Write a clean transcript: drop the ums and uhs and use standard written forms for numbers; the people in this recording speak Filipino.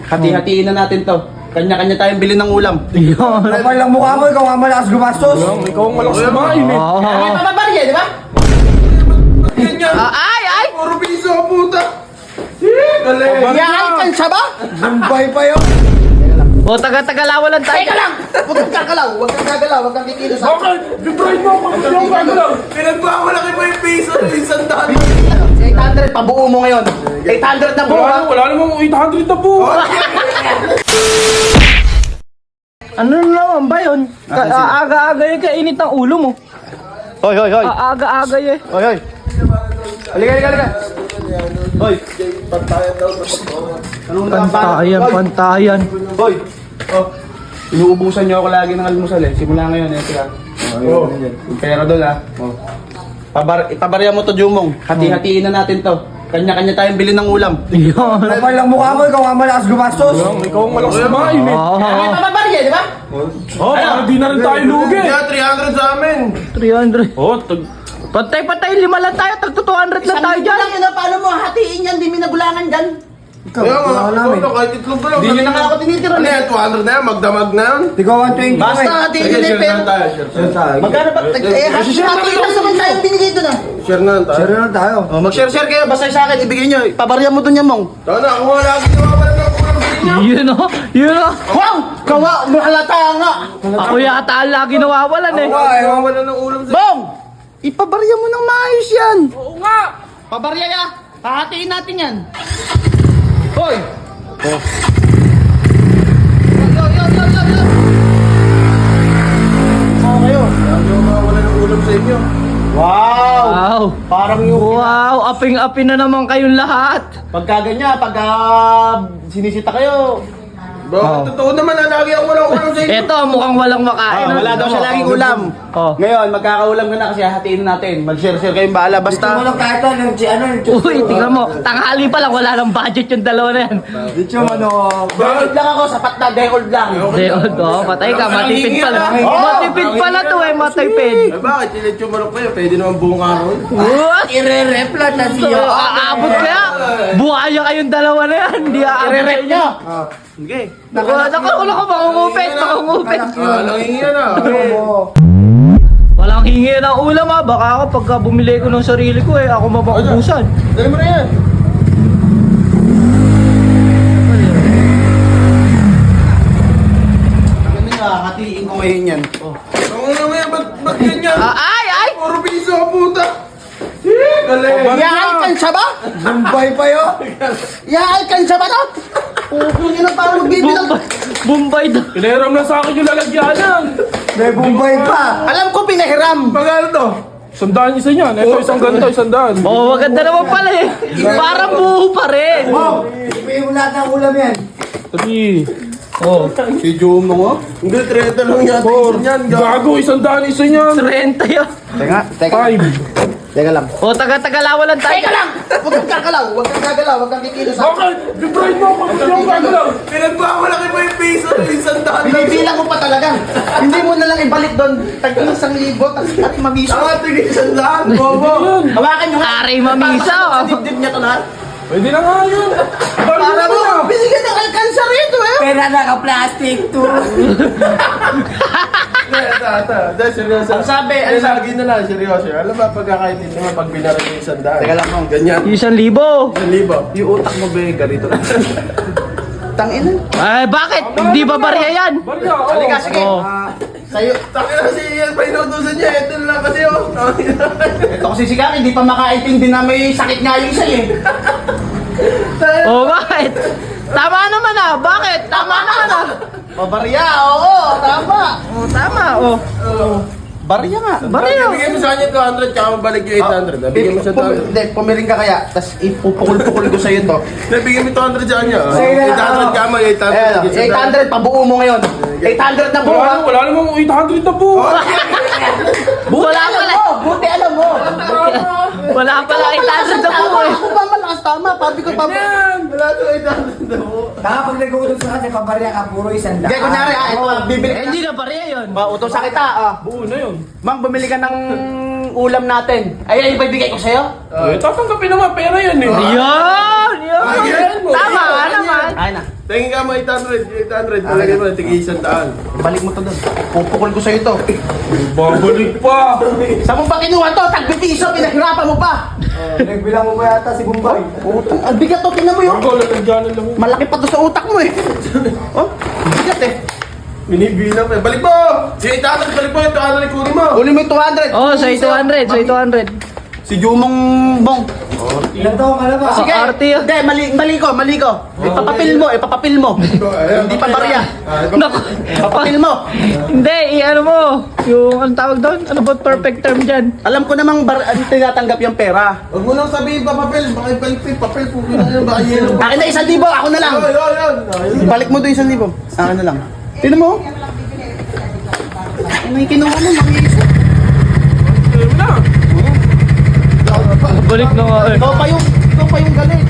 Hati-hatiin na natin to. Kanya-kanya tayong bili ng ulam. Kapal lang mukha mo, ikaw nga malakas gumastos. Ikaw ang malakas kumain eh. Ay, papabarya, di ba? Ay! Puro piso, puta. Yaay kan siya ba? Bombay pa yun. O, taga-tagalawa lang tayo. Teka lang! Huwag kang kakalaw, huwag kang gagalaw, huwag kang kikilos. Bakit? Bibright mo ako kasi yung gagalaw. Pinagbamalaki pa yung piso ng isang daan. 800, pabuo mo ngayon. 800 na buo, ha? Wala namang 800 na po. Ano naman ba yun? Aga-aga yung kainit ng ulo mo. Hoy! Aga-aga eh. Hoy! Halika! Hoy! Pantayan. Hoy! Oh, inuubusan niyo ako lagi ng almusal eh. Simula ngayon eh, kaya. Oh, yung pera doon ha. Oh. Ipabarya mo to, Jumong. Hati-hatiin na natin to. Kanya-kanya tayong bili ng ulam. Kapal lang mukha mo, ikaw nga malakas gumastos. Ikaw ang malakas kumain eh. Ay, papabarya, di ba? Oh, para di na rin tayo lugi. Yeah, 300 sa amin. 300. Oh, Patay, 5 lang tayo. Tag 200 lang tayo dyan. Lang yun, paano mo hatiin yan? Di minagulangan dyan. Ikaw, wala namin. kahit itlog ko lang. Hindi nyo na nga ako tinitira. Ano yan, 200 na yan? Magdamag na yan? Ikaw 120 Basta hatiin nyo na yung pera. Share Magkano ba? Hatiin lang naman tayo binigay doon ah. Share na lang tayo. Share na tayo. Oh, mag-share kayo, basta sa akin, ibigay nyo. Pabarya mo doon yan, Mong. Tama na, ako nga lagi nawawalan ng ulam sa inyo. Yun o. Wow! Kawa! Halata nga! Ako yata ang lagi nawawalan eh. Nawawalan ng ulam sa Mong! Ipabarya mo ng maayos yan! Oo nga! Pabarya ya! Hahatiin natin yan! Hoy! Yo! Kayo! Lagi nawawalan ng ulam sa inyo. Wow! Wow. Parang yung Wow, aping-api na naman kayong lahat. pagka ganyan, pagka sinisita kayo. Bakit totoo naman na lagi ako walang ulam sa inyo? Eto, mukhang walang makain. Wala daw siya laging ulam. Oh. Ngayon, magkakaulam ka na kasi hahatiin natin. Mag-share-share kayong bahala. Gusto mo Basta, lang kahit ano, Uy, tingnan mo. Tanghali pa lang, wala nang budget yung dalawa na yan. Dito ano, day-old lang ako. Sapat na, day-old lang. Deod, patay ka. Matipid pala. Oh, Matipid pala to eh, matipid. Eh bakit? Chilit yung manok kayo. Pwede naman buong araw. What? ire-rep lang na siya. Aabot kaya? Buhaya kayong dalawa na yan. Hindi aabot I-rep kayo. nyo. Sige. Naku, makungupit. Nangingi yan ah. Walang hingi ng ulam ha. Baka ako pagka bumili ko ng sarili ko eh, ako mapaubusan. Dali mo na yan. Ano nga, hatiin ko ngayon yan. Ang ano mo yan? Ba't ganyan? Ay! Puro piso, puta. Galing. Yaay kan siya ba? Bombay pa yun. Yaay kan siya ba to? Pupunin na parang magbibilang. Bombay daw. Pinahiram na sa akin yung lalagyanan. May Bombay pa. Alam ko pinahiram. Magkano to? 100 isa niyan. Ito isang ganito, 100. Oh, maganda naman pala eh. Parang buo pa rin. Oh, ibigay mo lahat ng ulam yan. 3. Oh, Si Jumong oh. Hindi, 30 lang yata isa niyan. Gago, 100 isa niyan. 30 yun. Teka 5. lang. O, taga-tagalawa lang tayo. Teka lang! Huwag kang kakalaw, huwag kang gagalaw, huwag kang kikilos. Bakit? Bibright mo ako kasi yung gagalaw. Pinagbamalaki pa yung piso ng isang daan. Binibilang ko pa talaga. Hindi mo na lang ibalik doon. Tag-1,000 at mamiso. Saka tigil isang daan. Bobo. Hawakan nyo nga. Aray mamisa, oh. Sa dibdib niya to lahat. Pwede na nga yun. Para mo, binigyan ng alkansa rito eh. Pera naka-plastic to. Ito, seryoso. Ang sabi, Ang lagi na lang, seryoso. Alam ba, pagkakaintindi mo, pag binarin yung isang daan. Teka lang, Mong. Ganyan. 1,000. 1,000. Yung utak mo, be, ganito lang. Tangina. Ay, bakit? Hindi ba barya yan? Barya, oo. Halika, sige. Oh. Sa'yo. Takin na si Ian, painutusan niya. Ito lang kasi, oh. Ito kasi si Kaki, di pa makaintindi na may sakit nga yung sa'yo eh. Oh, bakit? Tama naman ah. Bakit? Tama naman ah. Pabarya, oo, tama. Oh, tama. Oh. Barya nga. Barya. Bigay mo sa kanya 200, tsaka mabalik yung 800. Bigyan mo siya 200. Hindi, pumiling ka kaya, tapos ipupukul-pukul ko sa'yo to. Bigyan mo 200 sa kanya. Sige na, 800 ka mo, 800. Ayan, 800, pabuo mo ngayon. 800 na buo ha. Wala namang 800 na po. Wala pala. Buti alam mo. Wala pala 800 na po eh. Ako ba malakas tama? Pabi ko pa. Wala to 800 na po. Kapag nag-utos ka kasi pabarya ka, puro isang Hindi, kunyari ito, bibili Eh, ka. hindi na barya yun. Utos kita, Buo na yun. Mang, bumili ka ng ulam natin. Ay, ibibigay ko sa'yo? Tatanggapin naman, pera yan eh. Yan! Yan! Ay, yan mo. Tama naman. Ay na. Tingin ka mo 800. Talagay mo, tigil 100. Balik mo to doon. Pupukul ko sa'yo to. Babalik pa! Saan mo ba kinuha to? Tagbitiso, pinaghirapan mo pa. Nagbilang mo ba yata si Bombay? Putang, ang bigat to, tingnan mo yun. Ako, natagyanan lang. Malaki pa to sa utak mo eh. Oh, bigat eh. Binibilang pa. Balik mo! Si 800, balik mo yung 200 kunin mo. Uli mo yung 200. Oh, sa 200, sa 200. Si Jumong Bong. Ilang taong ka na ba? Sige. arte yun. Hindi, mali ko. Ipapapil mo. Hindi pa barya. Naku. Papapil mo. Hindi, ano mo. Yung, anong tawag doon? Ano ba perfect term dyan? Alam ko namang tinatanggap yung pera. Huwag mo nang sabihin pa papel. Baka ibalik pa yung papel. Pukin na yun. Baka yelo. Akin na 1,000, ako na lang. Yun. Balik mo doon 1,000. Akin na lang. Tignan mo. May kinuha mo, mangisip. Balik na nga eh. Ikaw pa yung galit.